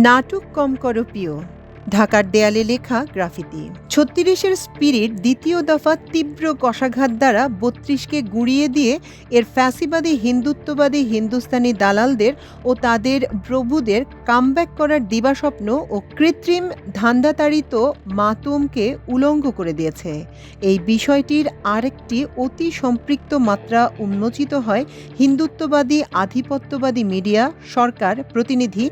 নাটক কম করো প্রিয়, ঢাকার দেয়ালে লেখা গ্রাফিতি। ৩৬-এর স্পিরিট দ্বিতীয় দফা তীব্র কষাঘাত দ্বারা ৩২-কে গুঁড়িয়ে দিয়ে এর ফ্যাসিবাদী হিন্দুত্ববাদী হিন্দুস্তানি দালালদের ও তাদের প্রভুদের কামব্যাক করার দিবাস্বপ্ন ও কৃত্রিম ধান্দাতাড়িত মাতমকে উলঙ্গ করে দিয়েছে। এই বিষয়টির আরেকটি অতি সম্পৃক্ত মাত্রা উন্মোচিত হয় হিন্দুত্ববাদী আধিপত্যবাদী মিডিয়া, সরকার, প্রতিনিধি,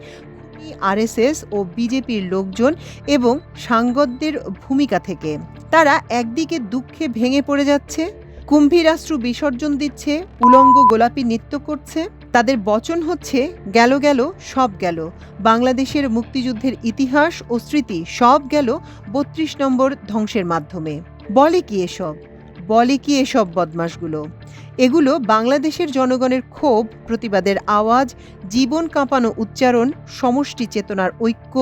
আরএসএস ও বিজেপির লোকজন এবং সাংগত্যদের ভূমিকা থেকে। তারা একদিকে দুঃখে ভেঙে পড়ে যাচ্ছে, কুম্ভীরাশ্রু বিসর্জন দিচ্ছে, উলঙ্গ গোলাপি নৃত্য করছে। তাদের বচন হচ্ছে গেল গেল সব গেল, বাংলাদেশের মুক্তিযুদ্ধের ইতিহাস ও স্মৃতি সব গেল ৩২ নম্বর ধ্বংসের মাধ্যমে। বলে কি এসব বদমাশগুলো? এগুলো বাংলাদেশের জনগণের ক্ষোভ, প্রতিবাদের আওয়াজ, জীবন কাঁপানো উচ্চারণ, সমষ্টি চেতনার ঐক্য,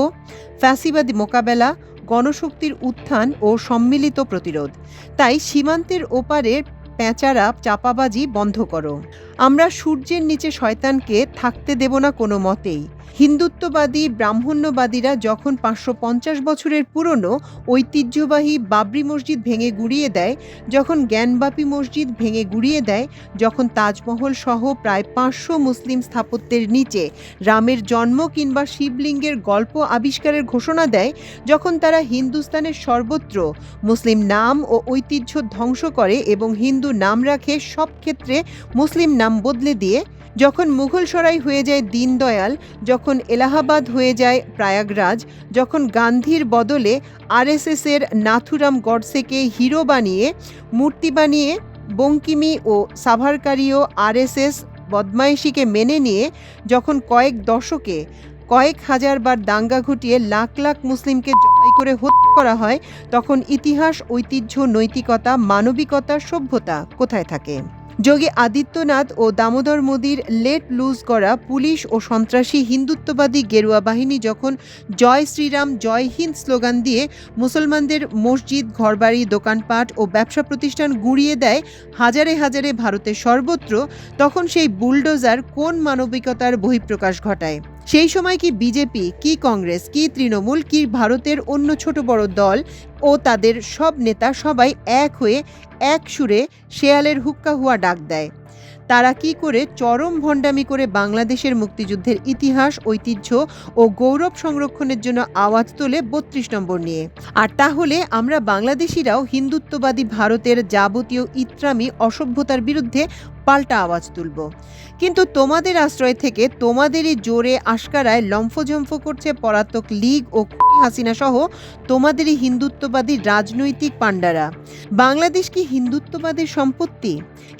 ফ্যাসিবাদী মোকাবেলা, গণশক্তির উত্থান ও সম্মিলিত প্রতিরোধ। তাই সীমান্তের ওপারের পেঁচারা চাপাবাজি বন্ধ করো। আমরা সূর্যের নিচে শয়তানকে থাকতে দেব না কোনো মতেই। হিন্দুত্ববাদী ব্রাহ্মণ্যবাদীরা যখন ৫৫০ বছরের পুরনো ঐতিহ্যবাহী বাবরি মসজিদ ভেঙে গুঁড়িয়ে দেয়, যখন জ্ঞানবাপী মসজিদ ভেঙে গুঁড়িয়ে দেয়, যখন তাজমহল সহ প্রায় ৫০০ মুসলিম স্থাপত্যের নিচে রামের জন্ম কিংবা শিবলিঙ্গের গল্প আবিষ্কারের ঘোষণা দেয়, যখন তারা হিন্দুস্তানের সর্বত্র মুসলিম নাম ও ঐতিহ্য ধ্বংস করে এবং হিন্দু নাম রাখে সব ক্ষেত্রে মুসলিম নাম বদলে দিয়ে, যখন মুঘলসরাই হয়ে যায় দীনদয়াল, যখন এলাহাবাদ হয়ে যায় প্রয়াগরাজ, যখন গান্ধীর বদলে আরএসএসের নাথুরাম গডসেকে হিরো বানিয়ে মূর্তি বানিয়ে বঙ্কিমি ও সাভারকারীয় আরএসএস বদমাইশিকে মেনে নিয়ে, যখন কয়েক দশকে কয়েক হাজারবার দাঙ্গা ঘটিয়ে লাখ লাখ মুসলিমকে জবাই করে হত্যা করা হয়, তখন ইতিহাস, ঐতিহ্য, নৈতিকতা, মানবিকতা, সভ্যতা কোথায় থাকে? যোগী আদিত্যনাথ ও দামোদর মোদীর লেট লুজ করা পুলিশ ও সন্ত্রাসী হিন্দুত্ববাদী গেরুয়া বাহিনী যখন জয় শ্রীরাম জয় হিন্দ স্লোগান দিয়ে মুসলমানদের মসজিদ, ঘরবাড়ি, দোকানপাট ও ব্যবসা প্রতিষ্ঠান গুঁড়িয়ে দেয় হাজারে হাজারে ভারতের সর্বত্র, তখন সেই বুলডোজার কোন মানবিকতার বহিঃপ্রকাশ ঘটায়? সেই সময় কি বিজেপি, কি কংগ্রেস, কি তৃণমূল, কি ভারতের অন্য ছোট বড় দল ও তাদের সব নেতা সবাই এক হয়ে এক সুরে শেয়ালের হুক্কা হুয়া ডাক দেয়? তারা কি করে চরম ভণ্ডামি করে বাংলাদেশের মুক্তিযুদ্ধের ইতিহাস, ঐতিহ্য ও গৌরব সংরক্ষণের জন্য আওয়াজ তোলে ৩২ নম্বর নিয়ে। আর তাহলে আমরা বাংলাদেশিরাও হিন্দুত্ববাদী ভারতের যাবতীয় ইত্রামি অসভ্যতার বিরুদ্ধে পাল্টা আওয়াজ তুলব। কিন্তু তোমাদের আশ্রয় থেকে, তোমাদেরই জোরে আশকারায় লম্ফঝম্ফ করছে পলাতক লীগ ও হাসিনা সহ তোমাদেরই হিন্দুত্ববাদী রাজনৈতিক পাণ্ডারা। বাংলাদেশ কি হিন্দুত্ববাদের সম্পত্তি?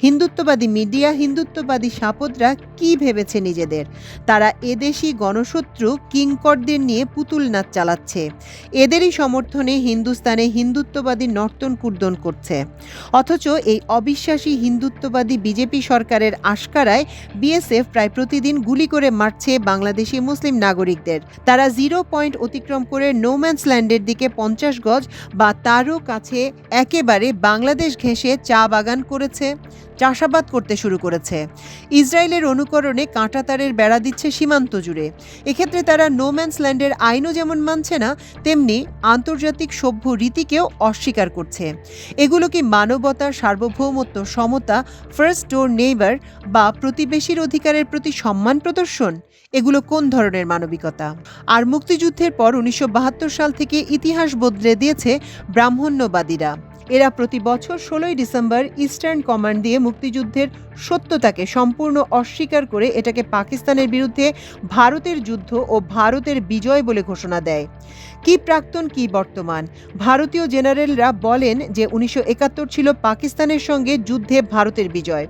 হিন্দুত্ববাদী মিডিয়া, হিন্দুত্ববাদী সাপদরা কি ভেবেছে নিজেদের? তারা এদেশি গণশত্রু কিংকরদের নিয়ে পুতুল নাচ চালাচ্ছে। এদেরই সমর্থনে হিন্দুস্তানে হিন্দুত্ববাদী নর্তন কুর্দন করছে। অথচ এই অবিশ্বাসী হিন্দুত্ববাদী বিজেপি সরকারের আশকারায় বিএসএফ প্রায় প্রতিদিন গুলি করে মারছে বাংলাদেশি মুসলিম নাগরিকদের। তারা 0 পয়েন্ট অতিক্রম করে নোম্যান্স ল্যান্ডের দিকে 50 গজ বা তারও কাছে একেবারে বাংলাদেশ ঘেঁষে চা বাগান করেছে, চাষাবাদ করতে শুরু করেছে। ইসরায়েলের অনুকরণে কাঁটাতারের বেড়া দিচ্ছে সীমান্ত জুড়ে। এক্ষেত্রে তারা নোম্যান্স ল্যান্ডের আইনও যেমন মানছে না, তেমনি আন্তর্জাতিক সভ্য রীতিকেও অস্বীকার করছে। এগুলো কি মানবতা, সার্বভৌমত্ব, সমতা, ফার্স্ট ডোর নেইবার বা প্রতিবেশীর অধিকারের প্রতি সম্মান প্রদর্শন? এগুলো কোন ধরনের মানবিকতা? আর মুক্তিযুদ্ধের পর ১৯৭২ সাল থেকে ইতিহাস বদলে দিয়েছে ব্রাহ্মণ্যবাদীরা। এরা প্রতি বছর ১৬ই ডিসেম্বর ইস্টার্ন কমান্ড দিয়ে মুক্তিযুদ্ধের সত্যতাকে সম্পূর্ণ অস্বীকার করে এটাকে পাকিস্তানের বিরুদ্ধে ভারতের যুদ্ধ ও ভারতের বিজয় বলে ঘোষণা দেয়। কি প্রাক্তন, কি বর্তমান ভারতীয় জেনারেলরা বলেন যে ১৯৭১ ছিল পাকিস্তানের সঙ্গে যুদ্ধে ভারতের বিজয়।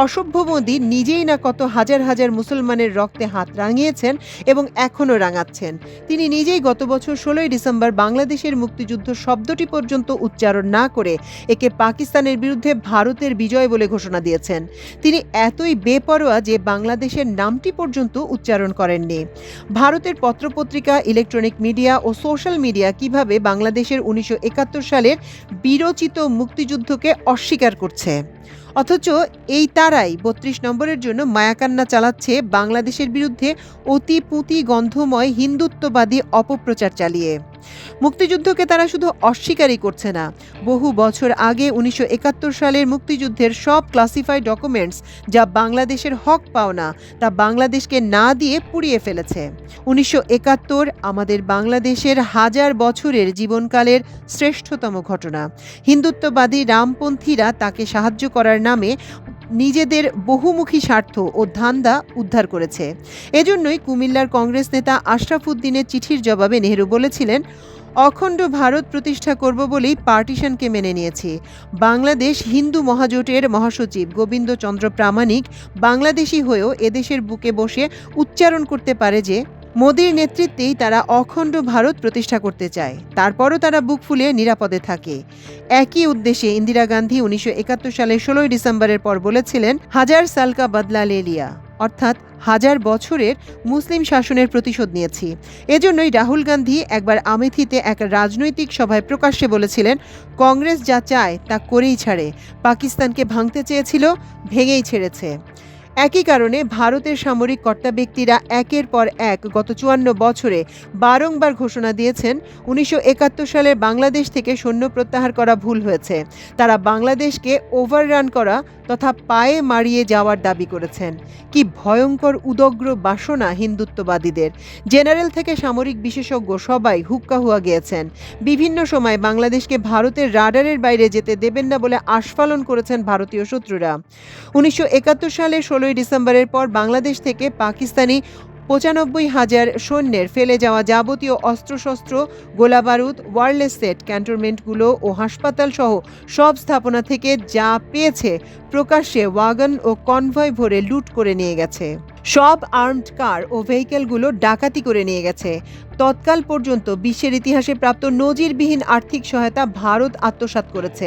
অসভ্য মোদী নিজেই না কত হাজার হাজার মুসলমানের রক্তে হাত রাঙিয়েছেন এবং এখনও রাঙাচ্ছেন। তিনি নিজেই গত বছর ১৬ই ডিসেম্বর বাংলাদেশের মুক্তিযুদ্ধ শব্দটি পর্যন্ত উচ্চারণ না করে একে পাকিস্তানের বিরুদ্ধে ভারতের বিজয় বলে ঘোষণা দিয়েছেন। তিনি এতই বেপরোয়া যে বাংলাদেশের নামটি পর্যন্ত উচ্চারণ করেননি। ভারতের পত্রপত্রিকা, ইলেকট্রনিক মিডিয়া ও সোশ্যাল মিডিয়া কিভাবে বাংলাদেশের ১৯৭১ সালের বীরোচিত মুক্তিযুদ্ধকে অস্বীকার করছে, অথচ এই তারাই ৩২ নম্বরের জন্য মায়াকান্না চালাচ্ছে বাংলাদেশের বিরুদ্ধে অতি পুঁতি গন্ধময় হিন্দুত্ববাদী অপপ্রচার চালিয়ে। মুক্তিযুদ্ধকে তারা শুধু অস্বীকারই করছে না, বহু বছর আগে ১৯৭১ সালের মুক্তিযুদ্ধের সব ক্লাসিফাইড ডকুমেন্টস যা বাংলাদেশের হক পাওনা তা বাংলাদেশকে না দিয়ে পুড়িয়ে ফেলেছে। ১৯৭১ আমাদের বাংলাদেশের হাজার বছরের জীবনকালের শ্রেষ্ঠতম ঘটনা। হিন্দুত্ববাদী রামপন্থীরা তাকে সাহায্য করার নামে নিজেদের বহুমুখী স্বার্থ ও ধান্দা উদ্ধার করেছে। এজন্যই কুমিল্লার কংগ্রেস নেতা আশরাফ উদ্দিনের চিঠির জবাবে নেহেরু বলেছিলেন, অখণ্ড ভারত প্রতিষ্ঠা করব বলেই পার্টিশনকে মেনে নিয়েছি। বাংলাদেশ হিন্দু মহাজোটের মহাসচিব গোবিন্দ চন্দ্র প্রামাণিক বাংলাদেশি হয়েও এদেশের বুকে বসে উচ্চারণ করতে পারে যে মোদির নেতৃত্বেই তারা অখণ্ড ভারত প্রতিষ্ঠা করতে চায়, তারপরও তারা বুক ফুলিয়ে নিরাপদে থাকে। একই উদ্দেশ্যে ইন্দিরা গান্ধী ১৯৭১ সালের ১৬ ডিসেম্বরের পর বলেছিলেন, হাজার সাল কা বদলা লে লিয়া, অর্থাৎ হাজার বছরের মুসলিম শাসনের প্রতিশোধ নিয়েছি। এজন্যই রাহুল গান্ধী একবার আমেথিতে এক রাজনৈতিক সভায় প্রকাশ্যে বলেছিলেন, কংগ্রেস যা চায় তা করেই ছাড়ে, পাকিস্তানকে ভাঙতে চেয়েছিল, ভেঙেই ছেড়েছে। একই কারণে ভারতের সামরিক কর্তা ব্যক্তিরা একের পর এক গত ৫৪ বছরে বারংবার ঘোষণা দিয়েছেন ১৯৭১ সালের বাংলাদেশ থেকে সৈন্য প্রত্যাহার করা ভুল হয়েছে। তারা বাংলাদেশকে ওভাররান করা তথা পায়ে মারিয়ে যাওয়ার দাবি করেছেন। কি ভয়ঙ্কর উদগ্র বাসনা হিন্দুত্ববাদীদের! জেনারেল থেকে সামরিক বিশেষজ্ঞ সবাই হুক্কা হুয়া গিয়েছেন। বিভিন্ন সময় বাংলাদেশকে ভারতের রাডারের বাইরে যেতে দেবেন না বলে আস্ফালন করেছেন ভারতীয় শত্রুরা। ১৯৭১ সালের ১৬ ডিসেম্বরের পর বাংলাদেশ থেকে পাকিস্তানি ৯৫,০০০ সৈন্যের ফেলে যাওয়া যাবতীয় অস্ত্রশস্ত্র, গোলাবারুদ, ওয়্যারলেস সেট, ক্যান্টনমেন্টগুলো ও হাসপাতাল সহ সব স্থাপনা থেকে যা পেয়েছে প্রকাশ্যে ওয়াগন ও কনভয় ভরে লুট করে নিয়ে গেছে। সব আর্মড কার ও ভেহিকেলগুলো ডাকাতি করে নিয়ে গেছে। তৎকাল পর্যন্ত বিশ্বের ইতিহাসে প্রাপ্ত নজিরবিহীন আর্থিক সহায়তা ভারত আত্মসাৎ করেছে।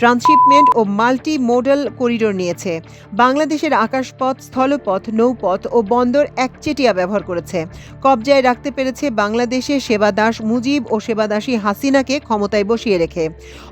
ট্রান্সশিপমেন্ট ও মাল্টি মোডাল করিডোর নিয়েছে। বাংলাদেশের আকাশপথ, স্থলপথ, নৌপথ ও বন্দর একচেটিয়া ব্যবহার করেছে। কবজায় রাখতে পেরেছে বাংলাদেশে সেবাদাস মুজিব ও সেবাদাসী হাসিনাকে ক্ষমতায় বসিয়ে রেখে।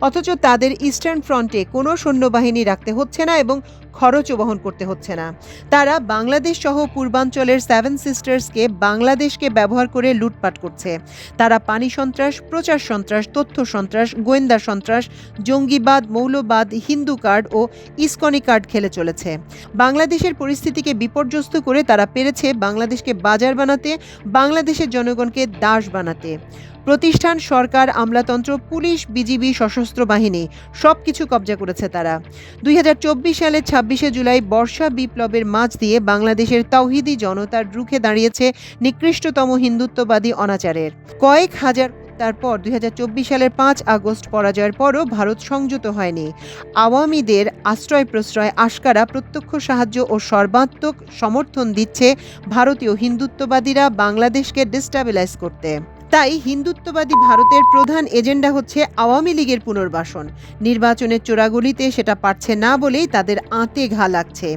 অথচ তাদের ইস্টার্ন ফ্রন্টে কোনো সৈন্যবাহিনী রাখতে হচ্ছে না এবং খরচও বহন করতে হচ্ছে না। তারা বাংলাদেশ সহ পূর্বাঞ্চলের 7 সিস্টার্সকে বাংলাদেশকে ব্যবহার করে লুটপাট করছে। তারা পানি সন্ত্রাস, প্রচার সন্ত্রাস, তথ্য সন্ত্রাস, গোয়েন্দা সন্ত্রাস, জঙ্গিবাদ, মৌলবাদ, হিন্দু কার্ড ও ইসকনি কার্ড খেলে চলেছে। বাংলাদেশের পরিস্থিতিকে বিপর্যস্ত করে তারা পেরেছে বাংলাদেশকে বাজার বানাতে, বাংলাদেশের জনগণকে দাস বানাতে। প্রতিষ্ঠান, সরকার, আমলাতন্ত্র, পুলিশ, বিজিবি, সশস্ত্র বাহিনী সবকিছু কবজা করেছে তারা। ২০২৪ সালের ২৬শে জুলাই বর্ষা বিপ্লবের মাঝ দিয়ে বাংলাদেশের তাওহিদি জনতার রুখে দাঁড়িয়েছে নিকৃষ্টতম হিন্দুত্ববাদী অনাচারের। কয়েক হাজার তারপর ২০২৪ সালের ৫ আগস্ট পরাজয়ের পরও ভারত সংযত হয়নি। আওয়ামীদের আশ্রয় প্রশ্রয় আশকারা প্রত্যক্ষ সাহায্য ও সর্বাত্মক সমর্থন দিচ্ছে ভারতীয় হিন্দুত্ববাদীরা বাংলাদেশকে ডিস্টাবিলাইজ করতে। তাই হিন্দুত্ববাদী ভারতের প্রধান এজেন্ডা হচ্ছে আওয়ামী লীগের পুনর্বাসন। নির্বাচনের চোরাগলিতে সেটা পারছে না বলেই তাদের আঁতে ঘা লাগছে।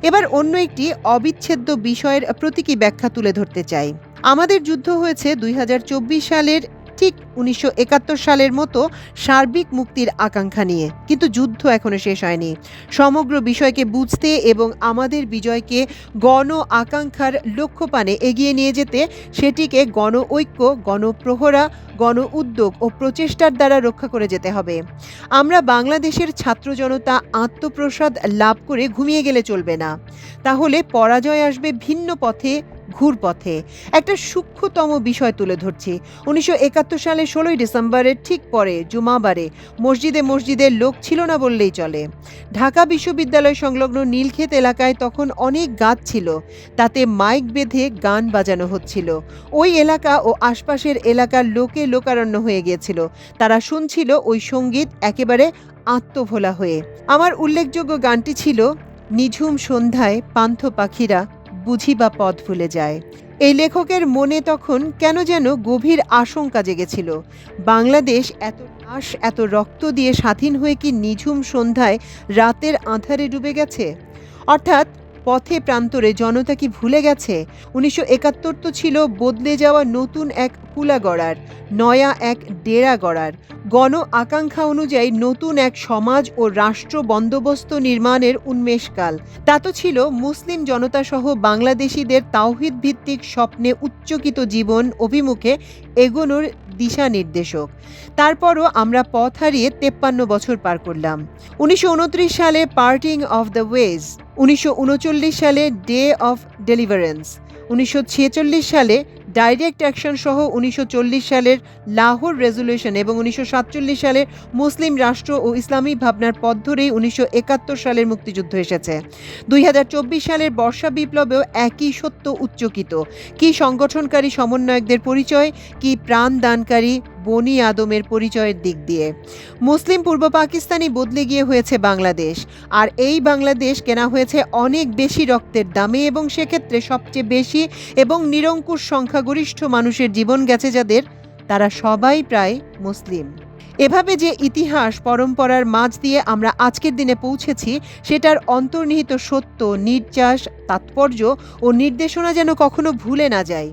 এবার অন্য একটি অবিচ্ছেদ্য বিষয়ের প্রতীকী ব্যাখ্যা তুলে ধরতে চাই। আমাদের যুদ্ধ হয়েছে ২০২৪ সালের ঠিক ১৯৭১ সালের মতো সার্বিক মুক্তির আকাঙ্ক্ষা নিয়ে, কিন্তু যুদ্ধ এখনো শেষ হয়নি। সমগ্র বিষয়কে বুঝতে এবং আমাদের বিজয়কে গণ আকাঙ্ক্ষার লক্ষ্যপানে এগিয়ে নিয়ে যেতে সেটিকে গণ ঐক্য, গণপ্রহরা, গণ উদ্যোগ ও প্রচেষ্টার দ্বারা রক্ষা করে যেতে হবে। আমরা বাংলাদেশের ছাত্র জনতা আত্মপ্রসাদ লাভ করে ঘুমিয়ে গেলে চলবে না। তাহলে পরাজয় আসবে ভিন্ন পথে, ঘুরপথে। একটা সূক্ষ্মতম বিষয় তুলে ধরছি। ১৯৭১ সালের ১৬ ডিসেম্বরের ঠিক পরে জুমাবারে মসজিদে মসজিদে লোক ছিল না বললেই চলে। ঢাকা বিশ্ববিদ্যালয় সংলগ্ন নীলক্ষেত এলাকায় তখন অনেক গাছ ছিল, তাতে মাইক বেঁধে গান বাজানো হচ্ছিল। ওই এলাকা ও আশপাশের এলাকার লোকে লোকারণ্য হয়ে গিয়েছিল। তারা শুনছিল ওই সঙ্গীত একেবারে আত্মভোলা হয়ে। আমার উল্লেখযোগ্য গানটি ছিল, নিঝুম সন্ধ্যায় পান্থ পাখিরা বুঝি বা পথ ভুলে যায়। এই লেখকের মনে তখন কেন যেন গভীর আশঙ্কা জেগেছিল। বাংলাদেশ এত লাশ, এত রক্ত দিয়ে স্বাধীন হয়ে কি নিঝুম সন্ধ্যায় রাতের আঁধারে ডুবে গেছে? অর্থাৎ পথে প্রান্তরে জনতা কি ভুলে গেছে ১৯৭১ তো ছিল বদলে যাওয়া নতুন এক কুলা গড়ার, নয়া এক ডেরা গড়ার, গণ আকাঙ্ক্ষা অনুযায়ী নতুন এক সমাজ ও রাষ্ট্র বন্দোবস্ত নির্মাণের উন্মেষকাল। তা তো ছিল মুসলিম জনতাসহ বাংলাদেশিদের তাওহিদ ভিত্তিক স্বপ্নে উচ্চকিত জীবন অভিমুখে এগোনোর দিশা নির্দেশক। তারপরও আমরা পথ হারিয়ে ৫৩ বছর পার করলাম। ১৯২৯ সালে পার্টিং অফ দ্য ওয়েজ, ১৯৩৯ সালে ডে অফ ডেলিভারেন্স, ১৯৪৬ সালে ডাইরেক্ট অ্যাকশন সহ ১৯৪০ সালের লাহোর রেজলিউশন এবং ১৯৪৭ সালের মুসলিম রাষ্ট্র ও ইসলামী ভাবনার পথ ধরেই ১৯৭১ সালের মুক্তিযুদ্ধ এসেছে। ২০২৪ সালের বর্ষা বিপ্লবেও একই সত্য উচ্চকিত। কি সংগঠনকারী সমন্বয়কদের পরিচয়, কি প্রাণদানকারী বনি আদমের পরিচয়ের দিক দিয়ে। মুসলিম পূর্ব পাকিস্তানই বদলে গিয়ে হয়েছে বাংলাদেশ, আর এই বাংলাদেশ কেনা হয়েছে অনেক বেশি রক্তের দামে এবং সেক্ষেত্রে সবচেয়ে বেশি এবং নিরঙ্কুশ সংখ্যাগরিষ্ঠ মানুষের জীবন গেছে যাদের, তারা সবাই প্রায় মুসলিম। এভাবে যে ইতিহাস পরম্পরার মাঝ দিয়ে আমরা আজকের দিনে পৌঁছেছি সেটার অন্তর্নিহিত সত্য, নির্যাস, তাৎপর্য ও নির্দেশনা যেন কখনো ভুলে না যায়।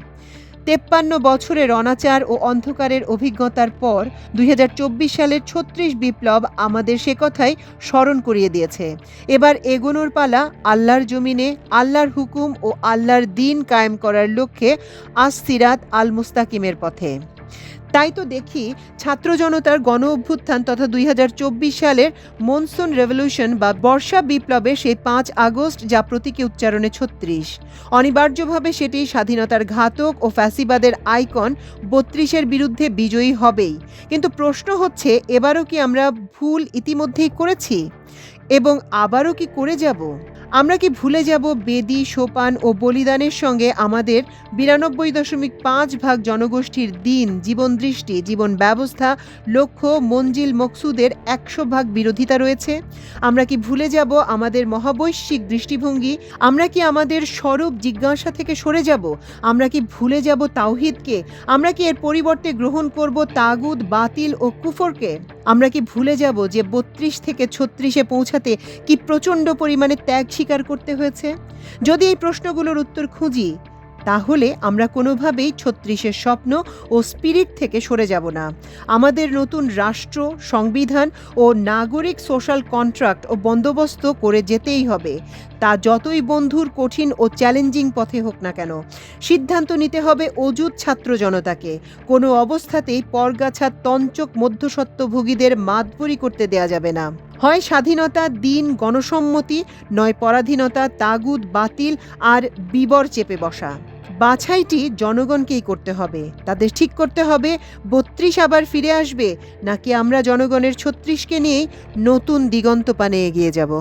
৫৩ বছরের অনাচার ও অন্ধকারের অভিজ্ঞতার পর ২০২৪ সালের ৩৬ বিপ্লব আমাদের সে কথাই স্মরণ করিয়ে দিয়েছে। এবার এগোনোর পালা আল্লাহর জমিনে আল্লাহর হুকুম ও আল্লাহর দ্বীন কায়েম করার লক্ষ্যে আস-সিরাত আল মুস্তাকিমের পথে। তাই তো দেখি ছাত্র জনতার গণ অভ্যুত্থান তথা ২০২৪ সালের মনসুন রেভলিউশন বা বর্ষা বিপ্লবে সেই ৫ আগস্ট যা প্রতীকী উচ্চারণে ৩৬, অনিবার্যভাবে সেটি স্বাধীনতার ঘাতক ও ফ্যাসিবাদের আইকন ৩২-এর বিরুদ্ধে বিজয়ী হবেই। কিন্তু প্রশ্ন হচ্ছে, এবারও কি আমরা ভুল ইতিমধ্যেই করেছি এবং আবারও কি করে যাব? আমরা কি ভুলে যাব বেদি, সোপান ও বলিদানের সঙ্গে আমাদের ৯২.৫ জনগোষ্ঠীর দিন, জীবনদৃষ্টি, জীবন ব্যবস্থা, লক্ষ্য, মঞ্জিল, মকসুদের ১০০ বিরোধিতা রয়েছে? আমরা কি ভুলে যাব আমাদের মহাবৈশ্বিক দৃষ্টিভঙ্গি? আমরা কি আমাদের স্বরূপ জিজ্ঞাসা থেকে সরে যাব? আমরা কি ভুলে যাব তাওহীদকে? আমরা কি এর পরিবর্তে গ্রহণ করব তাগুত, বাতিল ও কুফরকে? আমরা কি ভুলে যাব যে ৩২ থেকে ৩৬-এ পৌঁছাতে কি প্রচণ্ড পরিমাণে ত্যাগ স্বীকার করতে হয়েছে? যদি এই প্রশ্নগুলোর উত্তর খুঁজি, তাহলে আমরা কোনোভাবেই ৩৬-এর স্বপ্ন ও স্পিরিট থেকে সরে যাব না। আমাদের নতুন রাষ্ট্র, সংবিধান ও নাগরিক সোশ্যাল কন্ট্রাক্ট ও বন্দোবস্ত করে যেতেই হবে। তা যতই বন্ধুর, কঠিন ও চ্যালেঞ্জিং পথে হোক না কেন। সিদ্ধান্ত নিতে হবে অযুত ছাত্র জনতাকে। কোনো অবস্থাতেই পরগাছা তঞ্চক মধ্যস্বত্বভোগীদের মাতবরি করতে দেয়া যাবে না। হয় স্বাধীনতা, দ্বীন, গণসম্মতি, নয় পরাধীনতা, তাগুত, বাতিল আর বিবর চেপে বসা। বাছাইটি জনগণকেই করতে হবে। তাদের ঠিক করতে হবে ৩২ আবার ফিরে আসবে নাকি আমরা জনগণের ৩৬কে নিয়েই নতুন দিগন্ত পানে এগিয়ে যাব।